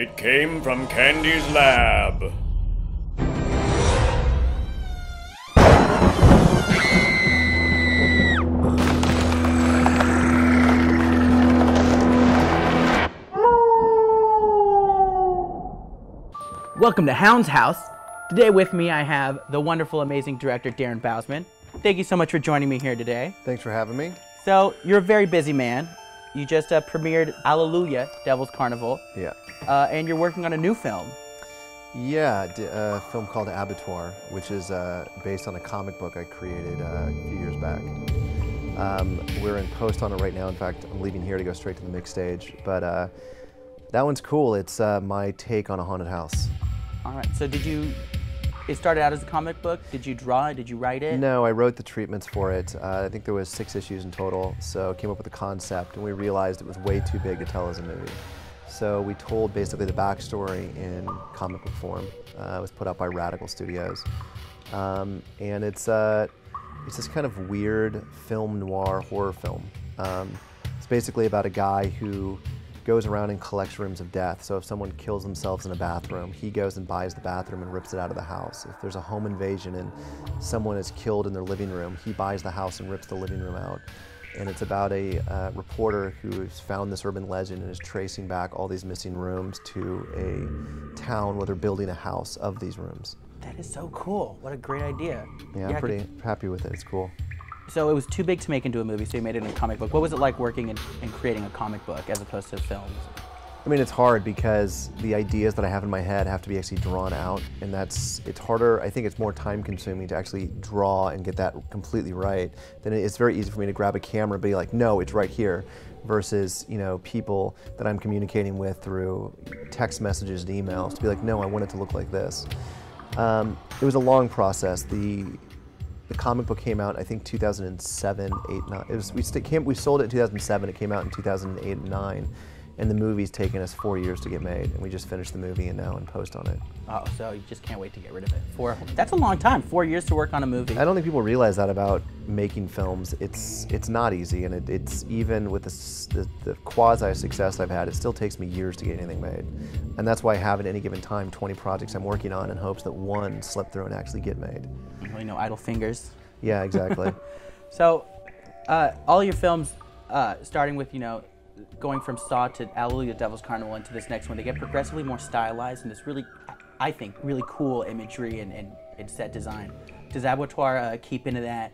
It came from Candi's lab. Welcome to Hound's House. Today with me I have the wonderful, amazing director Darren Bousman. Thank you so much for joining me here today. Thanks for having me. So, you're a very busy man. You just premiered Alleluia, Devil's Carnival. Yeah. And you're working on a new film. Yeah, a film called Abattoir, which is based on a comic book I created a few years back. We're in post on it right now. In fact, I'm leaving here to go straight to the mix stage. But that one's cool. It's my take on a haunted house. All right, so it started out as a comic book? Did you draw it? Did you write it? No, I wrote the treatments for it. I think there was 6 issues in total, so came up with the concept, and we realized it was way too big to tell as a movie. So we told basically the backstory in comic book form. It was put out by Radical Studios. And it's this kind of weird film noir horror film. It's basically about a guy who goes around and collects rooms of death. So if someone kills themselves in a bathroom, he goes and buys the bathroom and rips it out of the house. If there's a home invasion and someone is killed in their living room, he buys the house and rips the living room out. And it's about a reporter who's found this urban legend and is tracing back all these missing rooms to a town where they're building a house of these rooms. That is so cool. What a great idea. Yeah, I'm pretty happy with it. It's cool. So it was too big to make into a movie, so you made it in a comic book. What was it like working and creating a comic book as opposed to films? I mean, it's hard because the ideas that I have in my head have to be actually drawn out, and it's harder. I think it's more time consuming to actually draw and get that completely right. Then it's very easy for me to grab a camera and be like, no, it's right here, versus, you know, people that I'm communicating with through text messages and emails to be like, no, I want it to look like this. It was a long process. The comic book came out, I think, 2007, 8, 9. We sold it in 2007. It came out in 2008 and 9. And the movie's taken us 4 years to get made. And we just finished the movie and now in post on it. Oh, so you just can't wait to get rid of it. That's a long time, 4 years to work on a movie. I don't think people realize that about making films. It's not easy, and it's even with the quasi-success I've had, it still takes me years to get anything made. And that's why I have at any given time 20 projects I'm working on in hopes that one slip through and actually get made. Well, you know, idle fingers. Yeah, exactly. So, all your films, starting with, you know, going from Saw to Alleluia, Devil's Carnival into this next one, they get progressively more stylized and this really, I think, really cool imagery and set design. Does Abattoir keep into that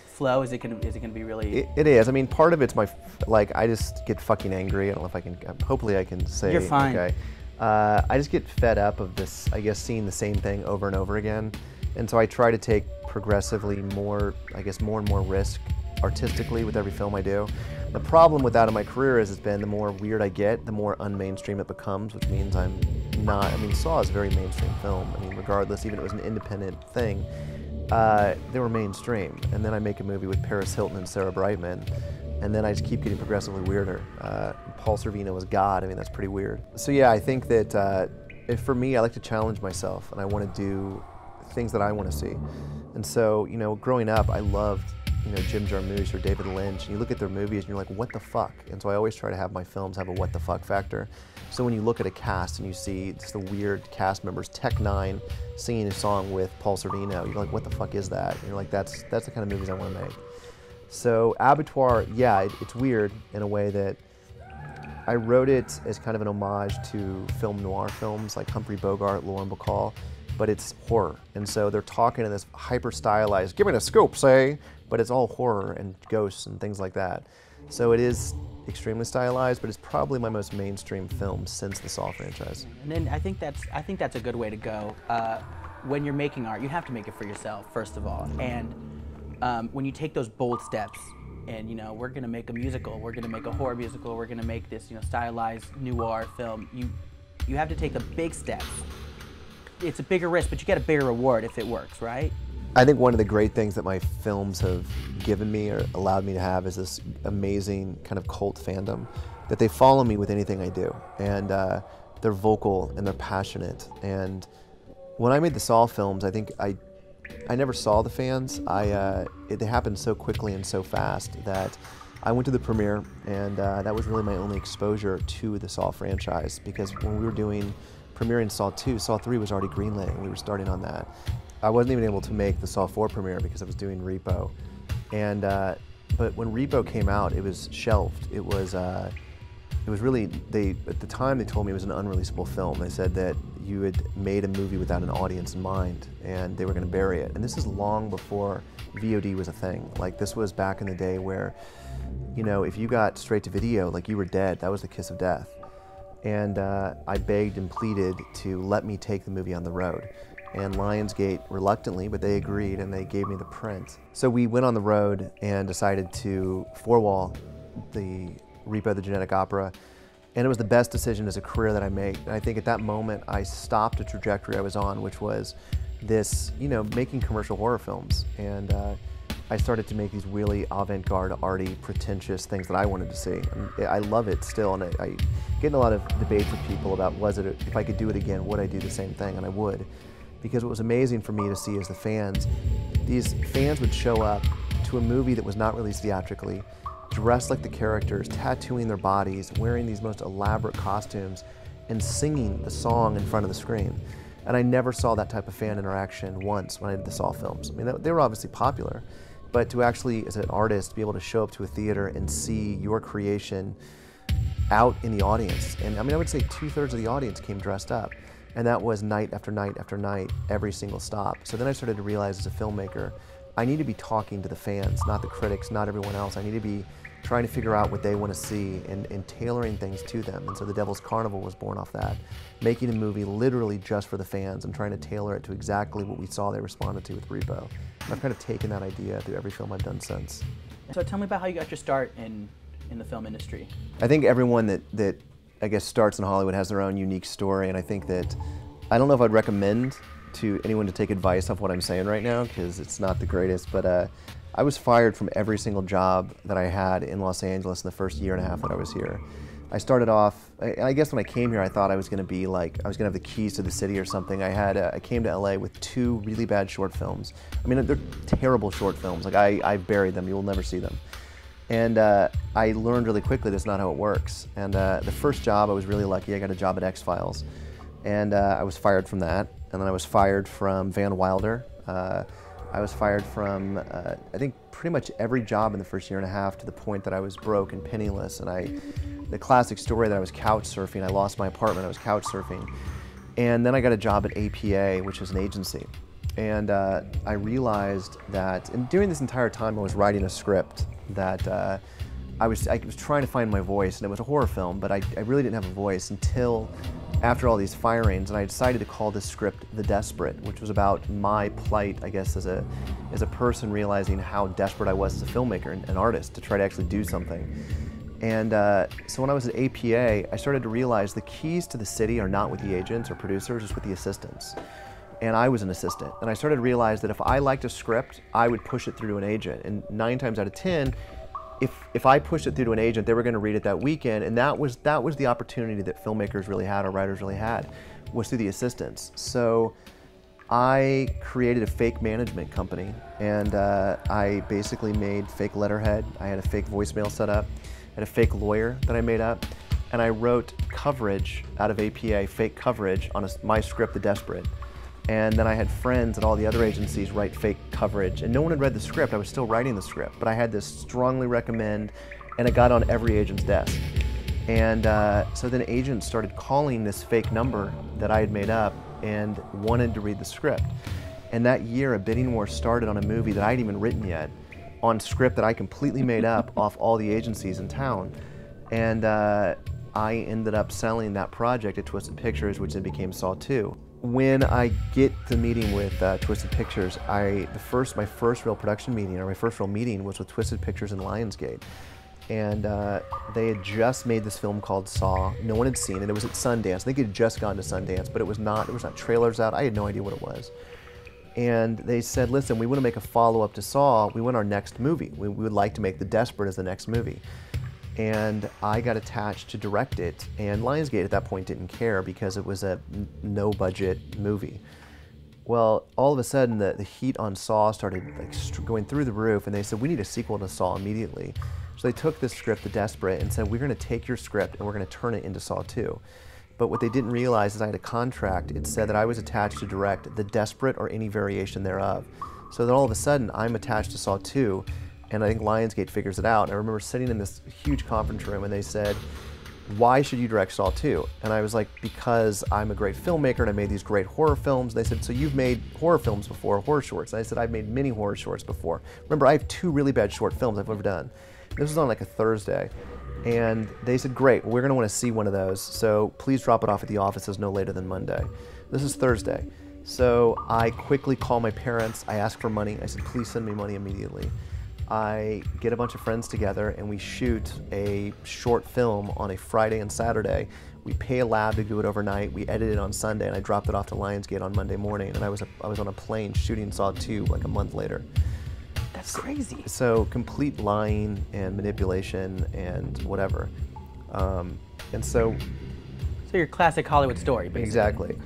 flow? Is it gonna be really? It is. I mean, part of it's I just get fucking angry. I don't know if I can. Hopefully, I can say. You're fine. Okay. I just get fed up of this. I guess seeing the same thing over and over again, and so I try to take progressively more. I guess more and more risk artistically with every film I do. The problem with that in my career is it's been the more weird I get, the more unmainstream it becomes, which means I'm not. I mean, Saw is a very mainstream film. I mean, regardless, even if it was an independent thing, they were mainstream. And then I make a movie with Paris Hilton and Sarah Brightman, and then I just keep getting progressively weirder. Paul Sorvino was God. I mean, that's pretty weird. So yeah, I think that for me, I like to challenge myself, and I want to do things that I want to see. And so, you know, growing up, I loved, you know, Jim Jarmusch or David Lynch, and you look at their movies and you're like, what the fuck? And so I always try to have my films have a what the fuck factor. So when you look at a cast and you see just the weird cast members, Tech Nine singing a song with Paul Sorvino, you're like, what the fuck is that? And you're like, that's the kind of movies I want to make. So Abattoir, yeah, it's weird in a way that I wrote it as kind of an homage to film noir films like Humphrey Bogart, Lauren Bacall, but it's horror. And so they're talking in this hyper stylized, give me the scoop, say, but it's all horror and ghosts and things like that. So it is extremely stylized, but it's probably my most mainstream film since the Saw franchise. And then I think that's a good way to go. When you're making art, you have to make it for yourself, first of all. And when you take those bold steps, and you know, we're gonna make a musical, we're gonna make a horror musical, we're gonna make this, you know, stylized noir film, you have to take the big steps. It's a bigger risk, but you get a bigger reward if it works, right? I think one of the great things that my films have given me or allowed me to have is this amazing kind of cult fandom, that they follow me with anything I do. And they're vocal and they're passionate. And when I made the Saw films, I think I never saw the fans. It happened so quickly and so fast that I went to the premiere, and that was really my only exposure to the Saw franchise, because when we were premiering Saw 2, Saw 3 was already greenlit, and we were starting on that. I wasn't even able to make the Saw 4 premiere because I was doing Repo. And, but when Repo came out, it was shelved. It was really, at the time they told me it was an unreleasable film. They said that you had made a movie without an audience in mind, and they were going to bury it. And this is long before VOD was a thing. Like, this was back in the day where, you know, if you got straight to video, like, you were dead. That was the kiss of death. And I begged and pleaded to let me take the movie on the road. And Lionsgate, reluctantly, but they agreed, and they gave me the print. So we went on the road and decided to four-wall the Repo the Genetic Opera, and it was the best decision as a career that I made. And I think at that moment I stopped a trajectory I was on, which was this, you know, making commercial horror films. And I started to make these really avant-garde, arty, pretentious things that I wanted to see. And I love it still, and I get in a lot of debates with people about if I could do it again, would I do the same thing? And I would. Because what was amazing for me to see is the fans. These fans would show up to a movie that was not released theatrically, dressed like the characters, tattooing their bodies, wearing these most elaborate costumes, and singing the song in front of the screen. And I never saw that type of fan interaction once when I did the Saw films. I mean, they were obviously popular, but to actually, as an artist, be able to show up to a theater and see your creation out in the audience. And I mean, I would say 2/3 of the audience came dressed up. And that was night after night after night, every single stop. So then I started to realize as a filmmaker, I need to be talking to the fans, not the critics, not everyone else. I need to be trying to figure out what they want to see and tailoring things to them. And so The Devil's Carnival was born off that, making a movie literally just for the fans and trying to tailor it to exactly what we saw they responded to with Repo. And I've kind of taken that idea through every film I've done since. So tell me about how you got your start in the film industry. I think everyone that I guess starts in Hollywood has their own unique story, and I think that, I don't know if I'd recommend to anyone to take advice off what I'm saying right now, because it's not the greatest, but I was fired from every single job that I had in Los Angeles in the first year and a half that I was here. I started off, I guess when I came here I thought I was going to be like, I was going to have the keys to the city or something. I came to LA with 2 really bad short films. I mean, they're terrible short films. Like, I buried them, you will never see them. And I learned really quickly that's not how it works. And the first job, I was really lucky. I got a job at X-Files. And I was fired from that. And then I was fired from Van Wilder. I was fired from, I think, pretty much every job in the first year and a half, to the point that I was broke and penniless. And the classic story that I was couch surfing, I lost my apartment, I was couch surfing. And then I got a job at APA, which was an agency. And I realized that, and during this entire time I was writing a script that I was trying to find my voice, and it was a horror film, but I really didn't have a voice until after all these firings, and I decided to call this script The Desperate, which was about my plight, I guess, as a person realizing how desperate I was as a filmmaker and an artist to try to actually do something. And so when I was at APA, I started to realize the keys to the city are not with the agents or producers, it's with the assistants. And I was an assistant. And I started to realize that if I liked a script, I would push it through to an agent. And 9 times out of 10, if I pushed it through to an agent, they were going to read it that weekend. And that was the opportunity that filmmakers really had, or writers really had, was through the assistants. So I created a fake management company, and I basically made fake letterhead. I had a fake voicemail set up. I had a fake lawyer that I made up. And I wrote coverage out of APA, fake coverage, on my script, The Desperate. And then I had friends at all the other agencies write fake coverage. And no one had read the script. I was still writing the script. But I had this strongly recommend, and it got on every agent's desk. And so then agents started calling this fake number that I had made up and wanted to read the script. And that year, a bidding war started on a movie that I hadn't even written yet, on script that I completely made up off all the agencies in town. And I ended up selling that project at Twisted Pictures, which then became Saw 2. When I get the meeting with Twisted Pictures, my first real production meeting, or my first real meeting, was with Twisted Pictures and Lionsgate. And they had just made this film called Saw. No one had seen it. It was at Sundance. I think it had just gone to Sundance, but it was not trailers out. I had no idea what it was. And they said, listen, we want to make a follow-up to Saw. We want our next movie. We would like to make The Desperate as the next movie. And I got attached to direct it, and Lionsgate at that point didn't care because it was a no-budget movie. Well, all of a sudden, the heat on Saw started going through the roof, and they said, we need a sequel to Saw immediately. So they took this script, The Desperate, and said, we're going to take your script and we're going to turn it into Saw 2. But what they didn't realize is I had a contract. It said that I was attached to direct The Desperate or any variation thereof. So then all of a sudden, I'm attached to Saw 2, and I think Lionsgate figures it out. And I remember sitting in this huge conference room, and they said, why should you direct Saw 2? And I was like, because I'm a great filmmaker, and I made these great horror films. They said, so you've made horror films before, horror shorts. And I said, I've made many horror shorts before. Remember, I have 2 really bad short films I've ever done. This was on like a Thursday. And they said, great, well, we're going to want to see one of those, so please drop it off at the offices no later than Monday. This is Thursday. So I quickly call my parents. I ask for money. I said, please send me money immediately. I get a bunch of friends together, and we shoot a short film on a Friday and Saturday. We pay a lab to do it overnight. We edit it on Sunday, and I dropped it off to Lionsgate on Monday morning. And I was on a plane shooting Saw 2 like a month later. That's crazy. So complete lying and manipulation and whatever. And so your classic Hollywood story, basically. Exactly.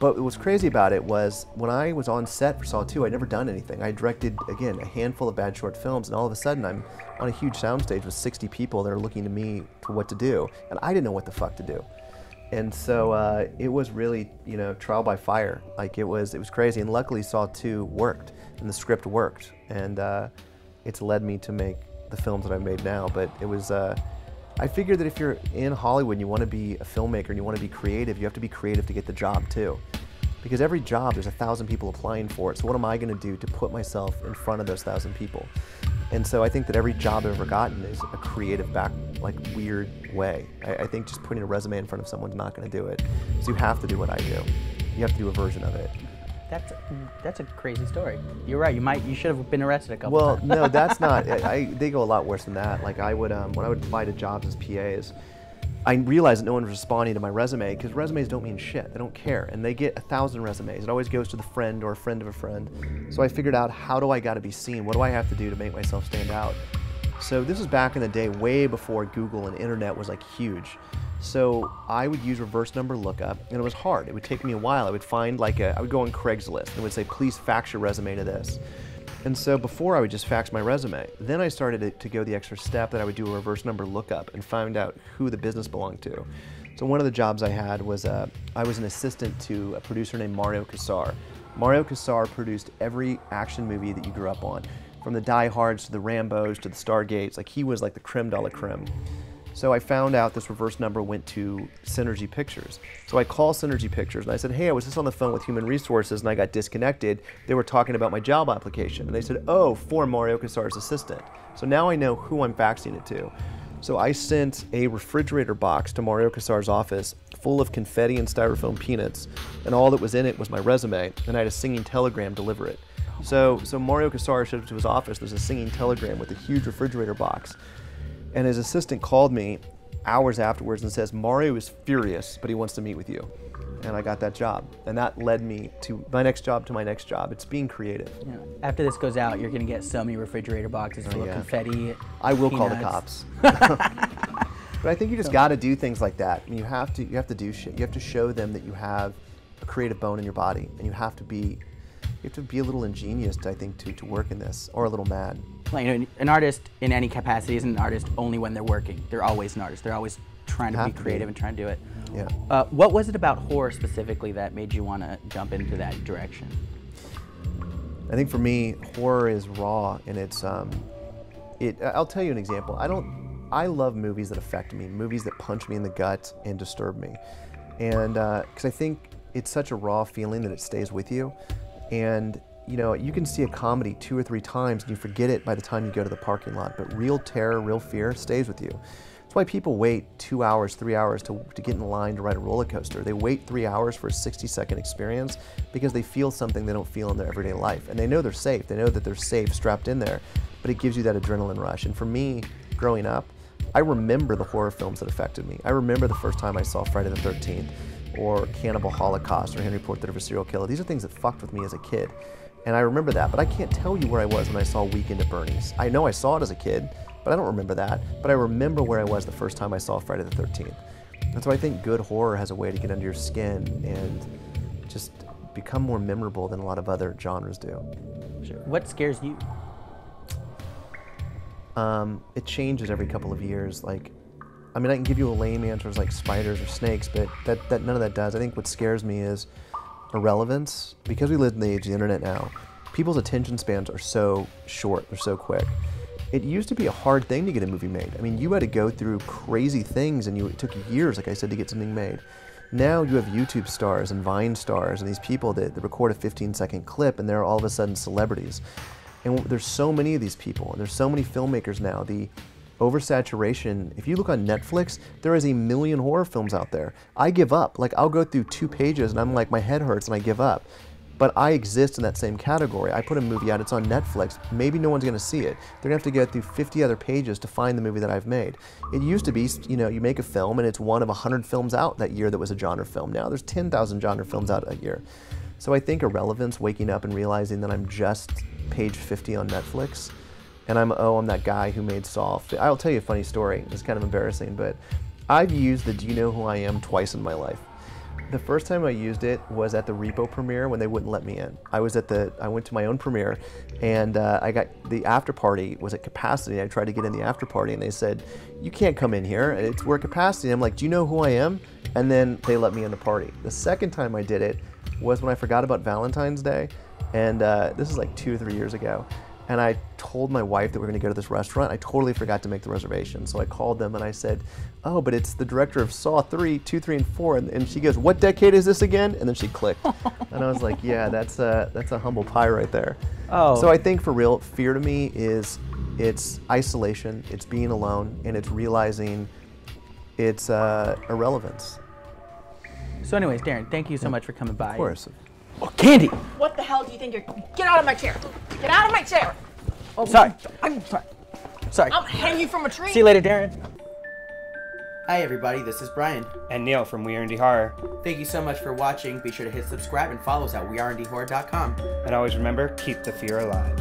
But what was crazy about it was when I was on set for Saw 2, I'd never done anything. I directed, again, a handful of bad short films, and all of a sudden I'm on a huge soundstage with 60 people that are looking to me for what to do, and I didn't know what the fuck to do. And so it was really, trial by fire. Like it was crazy, and luckily Saw 2 worked, and the script worked, and it's led me to make the films that I've made now. But it was, I figured that if you're in Hollywood and you want to be a filmmaker and you want to be creative, you have to be creative to get the job too. Because every job, there's 1,000 people applying for it. So what am I going to do to put myself in front of those 1,000 people? And so I think that every job I've ever gotten is a creative weird way. I think just putting a resume in front of someone's not going to do it. So you have to do what I do. You have to do a version of it. That's a crazy story. You're right. You should have been arrested a couple times. Well, no, that's not. They go a lot worse than that. Like I would, when I would apply to jobs as PAs, I realized that no one was responding to my resume because resumes don't mean shit. They don't care, and they get 1,000 resumes. It always goes to the friend or a friend of a friend. So I figured out, how do I got to be seen? What do I have to do to make myself stand out? So this was back in the day, way before Google and internet was like huge. So I would use reverse number lookup, and it was hard. It would take me a while. I would find I would go on Craigslist and it would say, please fax your resume to this. And so before I would just fax my resume. Then I started to go the extra step that I would do a reverse number lookup and find out who the business belonged to. So one of the jobs I had was, I was an assistant to a producer named Mario Kassar. Mario Kassar produced every action movie that you grew up on, from the Die Hards to the Rambos to the Stargates. Like he was like the creme de la creme. So I found out this reverse number went to Synergy Pictures. So I called Synergy Pictures and I said, hey, I was just on the phone with Human Resources and I got disconnected. They were talking about my job application. And they said, oh, for Mario Kassar's assistant. So now I know who I'm faxing it to. So I sent a refrigerator box to Mario Kassar's office full of confetti and styrofoam peanuts. And all that was in it was my resume. And I had a singing telegram deliver it. So Mario Kassar showed up to his office. There's a singing telegram with a huge refrigerator box. And his assistant called me hours afterwards and says, Mario is furious, but he wants to meet with you. And I got that job. And that led me to my next job, It's being creative. Yeah. After this goes out, you're going to get so many refrigerator boxes full of confetti. I will call the cops. But I think you just got to do things like that. I mean, you have to do shit. You have to show them that you have a creative bone in your body, and you have to be a little ingenious, I think, to work in this, or a little mad. Like, an artist in any capacity isn't an artist only when they're working. They're always an artist. They're always trying to be creative and trying to do it. Yeah. What was it about horror specifically that made you want to jump into that direction? I think for me, horror is raw, and it's I'll tell you an example. I love movies that affect me, movies that punch me in the gut and disturb me, and because I think it's such a raw feeling that it stays with you, and you can see a comedy 2 or 3 times and you forget it by the time you go to the parking lot, but real terror, real fear stays with you. That's why people wait 2 hours, 3 hours to get in line to ride a roller coaster. They wait 3 hours for a 60-second experience because they feel something they don't feel in their everyday life. And they know they're safe. They know that they're safe strapped in there, but it gives you that adrenaline rush. And for me, growing up, I remember the horror films that affected me. I remember the first time I saw Friday the 13th or Cannibal Holocaust or Henry Portrait of a Serial Killer. These are things that fucked with me as a kid. And I remember that, but I can't tell you where I was when I saw Weekend at Bernie's. I know I saw it as a kid, but I don't remember that. But I remember where I was the first time I saw Friday the 13th. And so I think good horror has a way to get under your skin and just become more memorable than a lot of other genres do. Sure. What scares you? it changes every couple of years. Like, I mean, I can give you a lame answers like spiders or snakes, but that none of that does. I think what scares me is irrelevance. Because we live in the age of the internet now, people's attention spans are so short, they're so quick. It used to be a hard thing to get a movie made. I mean, you had to go through crazy things, and it took years, like I said, to get something made. Now you have YouTube stars and Vine stars and these people that record a 15-second clip, and they're all of a sudden celebrities. And there's so many of these people, and there's so many filmmakers now. The oversaturation, if you look on Netflix, there is 1 million horror films out there. I give up. Like, I'll go through 2 pages and I'm like, my head hurts and I give up. But I exist in that same category. I put a movie out, it's on Netflix, maybe no one's gonna see it. They're gonna have to go through 50 other pages to find the movie that I've made. It used to be, you know, you make a film and it's one of 100 films out that year that was a genre film. Now there's 10,000 genre films out a year. So I think irrelevance, waking up and realizing that I'm just page 50 on Netflix, and I'm that guy who made Saw. I'll tell you a funny story. It's kind of embarrassing, but I've used the Do You Know Who I Am twice in my life. The first time I used it was at the Repo premiere when they wouldn't let me in. I went to my own premiere, and I got the after party was at capacity. I tried to get in the after party, and they said, "You can't come in here. We're at capacity." I'm like, "Do you know who I am?" And then they let me in the party. The second time I did it was when I forgot about Valentine's Day, and this is like 2 or 3 years ago. And I told my wife that we're gonna go to this restaurant. I totally forgot to make the reservation. So I called them and I said, "Oh, but it's the director of Saw 3, 2, 3, and 4. And she goes, "What decade is this again?" And then she clicked. And I was like, yeah, that's a humble pie right there. Oh. So I think for real, fear to me is it's isolation, it's being alone, and it's realizing it's irrelevance. So anyways, Darren, thank you so much for coming by. Of course. Oh, Candi! What the hell do you think you're... Get out of my chair! Get out of my chair! Oh, sorry. I'm sorry. Sorry. I'm hanging from a tree! See you later, Darren. Hi everybody, this is Brian. And Neil from We Are Indie Horror. Thank you so much for watching. Be sure to hit subscribe and follow us at weareindiehorror.com. And always remember, keep the fear alive.